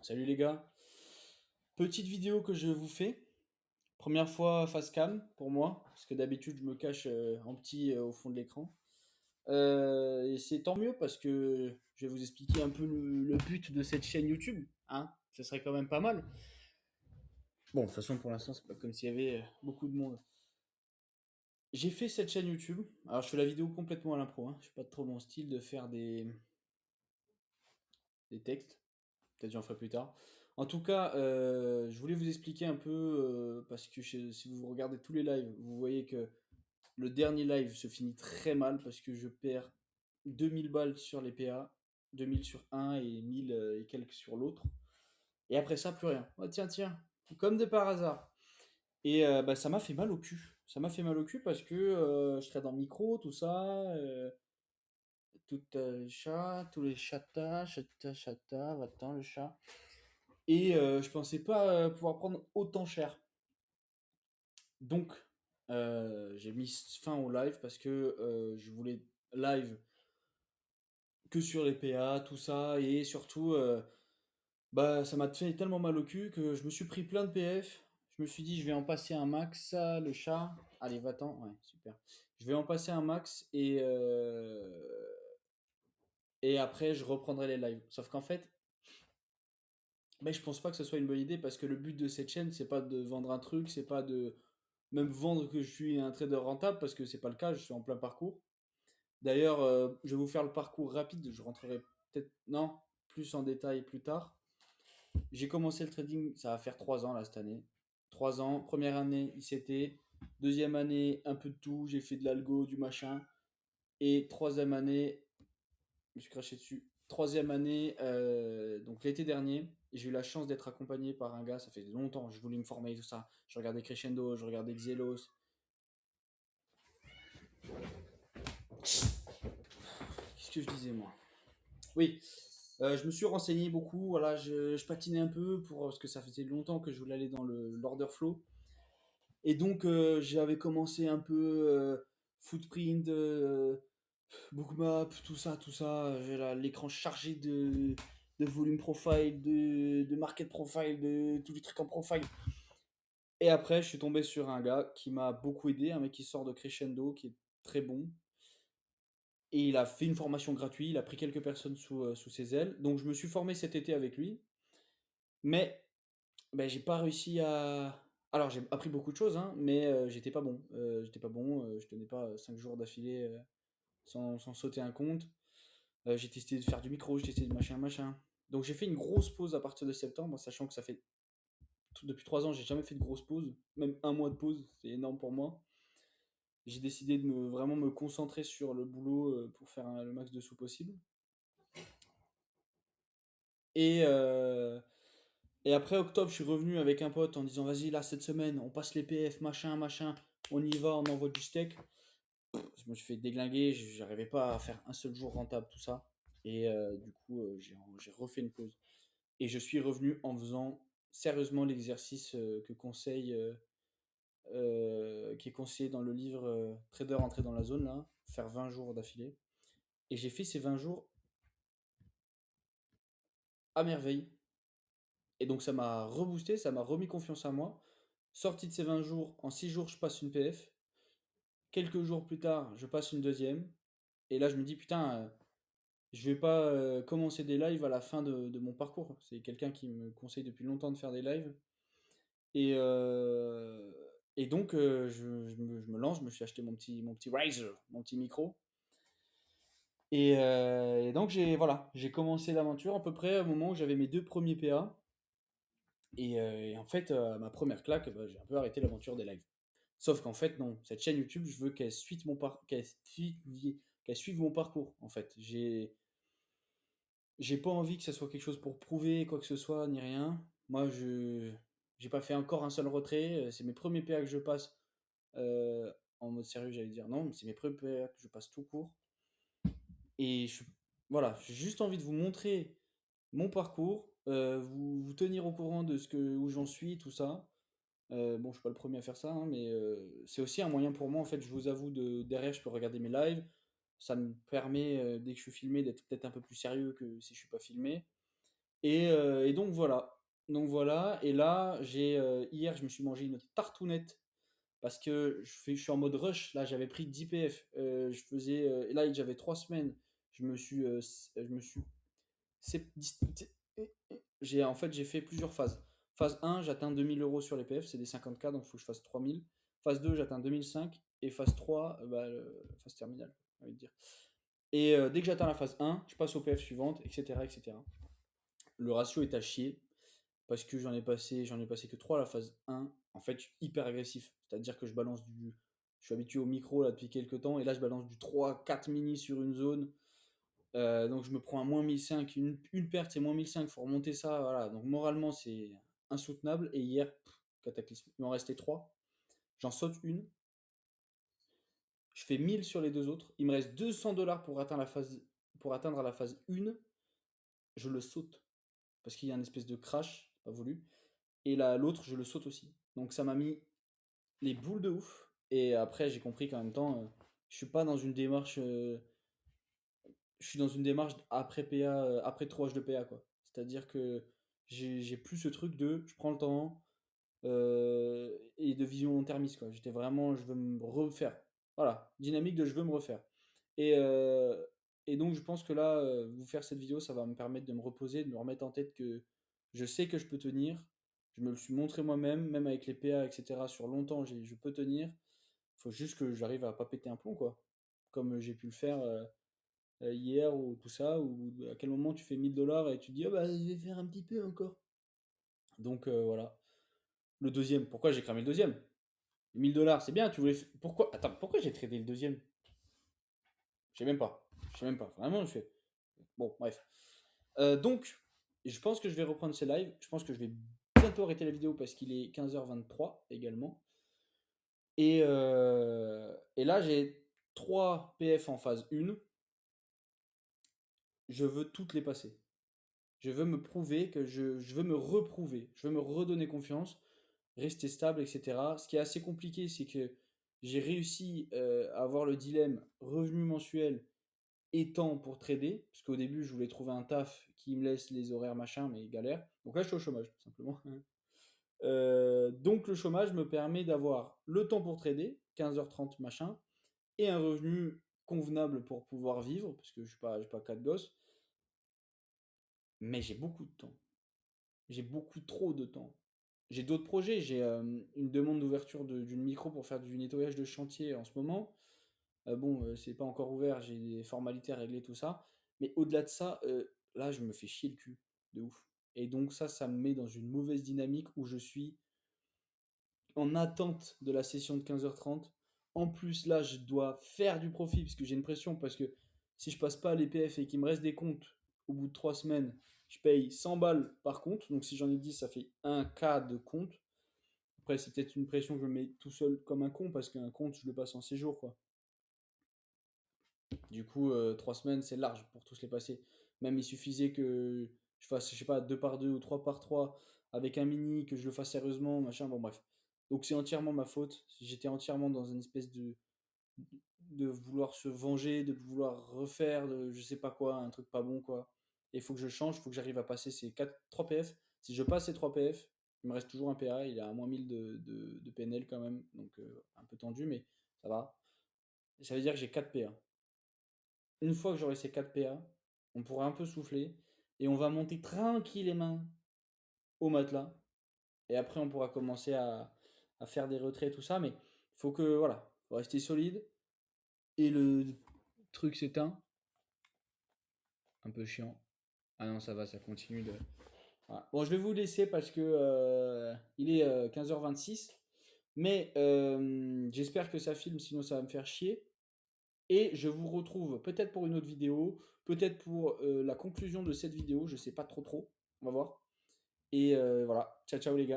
Salut les gars. Petite vidéo que je vous fais. Première fois face cam pour moi, parce que d'habitude je me cache en petit au fond de l'écran. Et c'est tant mieux parce que je vais vous expliquer un peu le but de cette chaîne YouTube. Hein, ce serait quand même pas mal. Bon, de toute façon pour l'instant c'est pas comme s'il y avait beaucoup de monde. J'ai fait cette chaîne YouTube. Alors je fais la vidéo complètement à l'impro. Hein. Je suis pas trop mon style de faire des textes. Peut-être j'en ferai plus tard. En tout cas, je voulais vous expliquer un peu, parce que si vous regardez tous les lives, vous voyez que le dernier live se finit très mal parce que je perds 2000 balles sur les PA, 2000 sur un et 1000 et quelques sur l'autre. Et après ça, plus rien. Oh, tiens, tiens, comme de par hasard. Et bah, ça m'a fait mal au cul. Ça m'a fait mal au cul parce que je traite dans le micro, tout ça, tout chat, tous les chatas, chata, chata, va-t'en le chat. Et je pensais pas pouvoir prendre autant cher. Donc, j'ai mis fin au live parce que je voulais live que sur les PA, tout ça, et surtout, bah, ça m'a fait tellement mal au cul que je me suis pris plein de PF. Je me suis dit, je vais en passer un max, le chat. Allez, va-t'en, ouais, super. Je vais en passer un max et après, je reprendrai les lives. Sauf qu'en fait, mais je pense pas que ce soit une bonne idée parce que le but de cette chaîne, c'est pas de vendre un truc, c'est pas de même vendre que je suis un trader rentable parce que c'est pas le cas, je suis en plein parcours. D'ailleurs, je vais vous faire le parcours rapide, je rentrerai peut-être non, plus en détail plus tard. J'ai commencé le trading, ça va faire 3 ans là cette année. 3 ans, première année ICT, deuxième année un peu de tout, j'ai fait de l'algo, du machin. Et troisième année, je me suis craché dessus. Troisième année, donc l'été dernier, j'ai eu la chance d'être accompagné par un gars, ça fait longtemps, je voulais me former et tout ça. Je regardais Crescendo, je regardais Xelos. Qu'est-ce que je disais moi? Oui, je me suis renseigné beaucoup, voilà, je patinais un peu parce que ça faisait longtemps que je voulais aller dans l'order flow. Et donc j'avais commencé un peu Footprint, Bookmap, tout ça. J'ai l'écran chargé de volume profile, de market profile, de tous les trucs en profile. Et après, je suis tombé sur un gars qui m'a beaucoup aidé, un mec qui sort de Crescendo, qui est très bon. Et il a fait une formation gratuite, il a pris quelques personnes sous ses ailes. Donc je me suis formé cet été avec lui. Mais ben, j'ai pas réussi à. Alors j'ai appris beaucoup de choses, hein, mais j'étais pas bon. J'étais pas bon, je tenais pas 5 jours d'affilée sans sauter un compte. J'ai testé de faire du micro, j'ai testé de machin, machin. Donc j'ai fait une grosse pause à partir de septembre, sachant que ça fait depuis 3 ans, j'ai jamais fait de grosse pause, même un mois de pause, c'est énorme pour moi. J'ai décidé de vraiment me concentrer sur le boulot pour faire le max de sous possible. Et, euh, et après octobre, je suis revenu avec un pote en disant vas-y, là, cette semaine, on passe les PF, machin, machin, on y va, on envoie du steak. Je me suis fait déglinguer, j'arrivais pas à faire un seul jour rentable, tout ça. Et du coup, j'ai refait une pause. Et je suis revenu en faisant sérieusement l'exercice qui est conseillé dans le livre Trader entrer dans la zone, là, faire 20 jours d'affilée. Et j'ai fait ces 20 jours à merveille. Et donc ça m'a reboosté, ça m'a remis confiance en moi. Sorti de ces 20 jours, en 6 jours, je passe une PF. Quelques jours plus tard, je passe une deuxième. Et là, je me dis, putain, je vais pas commencer des lives à la fin de mon parcours. C'est quelqu'un qui me conseille depuis longtemps de faire des lives. Et, euh, et donc, je me lance, je me suis acheté mon petit Riser, mon petit micro. Et donc, j'ai commencé l'aventure à peu près au moment où j'avais mes deux premiers PA. Et en fait, ma première claque, bah, j'ai un peu arrêté l'aventure des lives. Sauf qu'en fait, non, cette chaîne YouTube, je veux qu'elle suive mon parcours, en fait. J'ai pas envie que ça soit quelque chose pour prouver quoi que ce soit, ni rien. Moi, j'ai pas fait encore un seul retrait. C'est mes premiers PA que je passe en mode sérieux, j'allais dire. Non, c'est mes premiers PA que je passe tout court. Et voilà, j'ai juste envie de vous montrer mon parcours, vous tenir au courant de où j'en suis, tout ça. Bon, je suis pas le premier à faire ça, hein, mais c'est aussi un moyen pour moi, en fait, je vous avoue, derrière, je peux regarder mes lives. Ça me permet, dès que je suis filmé, d'être peut-être un peu plus sérieux que si je suis pas filmé. Et donc voilà. Donc voilà. Et là, hier, je me suis mangé une tartounette parce que je suis en mode rush. Là, j'avais pris 10 PF. Et là, j'avais 3 semaines. Je me suis c'est en fait, j'ai fait plusieurs phases. Phase 1, j'atteins 2000 € sur les PF, c'est des 50K, donc il faut que je fasse 3000. Phase 2, j'atteins 2005. Et phase 3, phase terminale, j'ai envie de dire. Et dès que j'atteins la phase 1, je passe aux PF suivantes, etc., etc. Le ratio est à chier, parce que j'en ai passé que 3 à la phase 1. En fait, je suis hyper agressif. C'est-à-dire que je suis habitué au micro là depuis quelques temps, et là je balance du 3-4 mini sur une zone. Donc je me prends un moins 1005, une perte c'est moins 1005, faut remonter ça, voilà. Donc moralement c'est insoutenable. Et hier, cataclysme. Il m'en restait 3. J'en saute une. Je fais 1000 sur les deux autres. Il me reste 200 $ pour atteindre la phase 1. Je le saute. Parce qu'il y a une espèce de crash, pas voulu. Et là, l'autre, je le saute aussi. Donc ça m'a mis les boules de ouf. Et après, j'ai compris qu'en même temps, je suis pas dans une démarche. Je suis dans une démarche après PA, après 3 H de PA, quoi. C'est-à-dire que j'ai plus ce truc de je prends le temps et de vision long-termiste, quoi. J'étais vraiment, je veux me refaire. Voilà, dynamique de je veux me refaire. Et, euh, et donc, je pense que là, vous faire cette vidéo, ça va me permettre de me reposer, de me remettre en tête que je sais que je peux tenir. Je me le suis montré moi-même, même avec les PA, etc. Sur longtemps, je peux tenir. Il faut juste que j'arrive à pas péter un plomb, quoi. Comme j'ai pu le faire. Hier ou tout ça, ou à quel moment tu fais 1000 $ et tu te dis, ah bah, je vais faire un petit peu encore. Donc voilà. Le deuxième, pourquoi j'ai cramé le deuxième? 1000 $, c'est bien, tu voulais. Pourquoi? Attends, pourquoi j'ai tradé le deuxième? Je sais même pas. Je sais même pas. Vraiment, je fais. Bon, bref. Donc, je pense que je vais reprendre ces lives. Je pense que je vais bientôt arrêter la vidéo parce qu'il est 15h23 également. Et là, j'ai 3 PF en phase 1. Je veux toutes les passer. Je veux me prouver je veux me reprouver, je veux me redonner confiance, rester stable, etc. Ce qui est assez compliqué, c'est que j'ai réussi à avoir le dilemme revenu mensuel et temps pour trader, parce qu'au début, je voulais trouver un taf qui me laisse les horaires machin, mais galère. Donc là, je suis au chômage, tout simplement. Donc le chômage me permet d'avoir le temps pour trader, 15h30 machin, et un revenu convenable pour pouvoir vivre, parce que j'ai pas quatre gosses, mais j'ai beaucoup de temps. J'ai beaucoup trop de temps. J'ai d'autres projets. J'ai une demande d'ouverture d'une micro pour faire du nettoyage de chantier en ce moment. Bon, c'est pas encore ouvert, j'ai des formalités à régler, tout ça. Mais au-delà de ça, là, je me fais chier le cul. De ouf. Et donc ça me met dans une mauvaise dynamique où je suis en attente de la session de 15h30. En plus, là, je dois faire du profit parce que j'ai une pression. Parce que si je passe pas les PF et qu'il me reste des comptes au bout de 3 semaines, je paye 100 balles par compte. Donc si j'en ai 10, ça fait 1K de compte. Après, c'est peut-être une pression que je me mets tout seul comme un con parce qu'un compte, je le passe en séjour, quoi. Du coup, 3 semaines, c'est large pour tous les passer. Même il suffisait que je fasse, je sais pas, 2 par 2 ou 3 par 3 avec un mini, que je le fasse sérieusement, machin, bon bref. Donc c'est entièrement ma faute. J'étais entièrement dans une espèce de vouloir se venger, de vouloir refaire, de je sais pas quoi, un truc pas bon, quoi. Et il faut que je change, il faut que j'arrive à passer ces 3 PF. Si je passe ces 3 PF, il me reste toujours un PA, il est à moins 1000 de PNL quand même, donc un peu tendu, mais ça va. Et ça veut dire que j'ai 4 PA. Une fois que j'aurai ces 4 PA, on pourra un peu souffler et on va monter tranquillement au matelas. Et après, on pourra commencer à faire des retraits, tout ça. Mais il faut que, voilà, faut rester solide. Et le truc s'éteint. Un peu chiant. Ah non, ça va, ça continue de. Voilà. Bon, je vais vous laisser parce que il est 15h26. Mais j'espère que ça filme, sinon ça va me faire chier. Et je vous retrouve peut-être pour une autre vidéo, peut-être pour la conclusion de cette vidéo, je sais pas trop trop, on va voir. Et voilà, ciao ciao les gars.